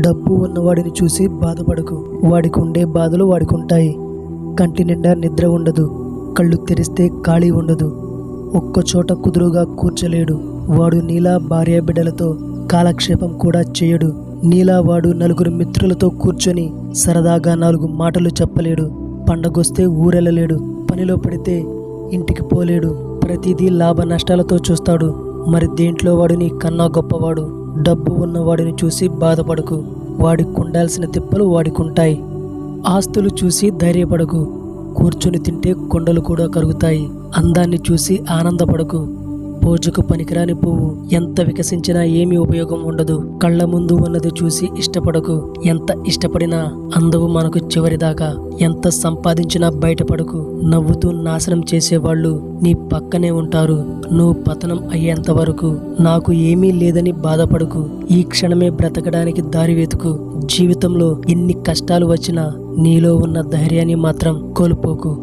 డబ్బు ఉన్నవాడిని చూసి బాధపడకు. వాడికి ఉండే బాధలు వాడికుంటాయి. కంటి నిండా నిద్ర ఉండదు. కళ్ళు తెరిస్తే ఖాళీ ఉండదు. ఒక్కచోట కుదురుగా కూర్చోలేడు. వాడు నీలా భార్య బిడ్డలతో కాలక్షేపం కూడా చేయడు. నీలా వాడు నలుగురు మిత్రులతో కూర్చొని సరదాగా 4 మాటలు చెప్పలేడు. పండగొస్తే ఊరెళ్ళలేడు. పనిలో పడితే ఇంటికి పోలేడు. ప్రతిదీ లాభ నష్టాలతో చూస్తాడు. మరి దేంట్లో వాడు నీ కన్నా గొప్పవాడు? డబ్బు ఉన్నవాడిని చూసి బాధపడకు. వాడికి ఉండాల్సిన తిప్పలు వాడికుంటాయి. ఆస్తులు చూసి ధైర్యపడకు. కూర్చొని తింటే కొండలు కూడా కరుగుతాయి. అందాన్ని చూసి ఆనందపడకు. పూజకు పనికిరాని పువ్వు ఎంత వికసించినా ఏమీ ఉపయోగం ఉండదు. కళ్ళ ముందు ఉన్నది చూసి ఇష్టపడకు. ఎంత ఇష్టపడినా అందవు మనకు చివరిదాకా. ఎంత సంపాదించినా బయటపడకు. నవ్వుతూ నాశనం చేసేవాళ్ళు నీ పక్కనే ఉంటారు. నువ్వు పతనం అయ్యేంత వరకు. నాకు ఏమీ లేదని బాధపడకు. ఈ క్షణమే బ్రతకడానికి దారి వెతుకు. జీవితంలో ఎన్ని కష్టాలు వచ్చినా నీలో ఉన్న ధైర్యాన్ని మాత్రం కోల్పోకు.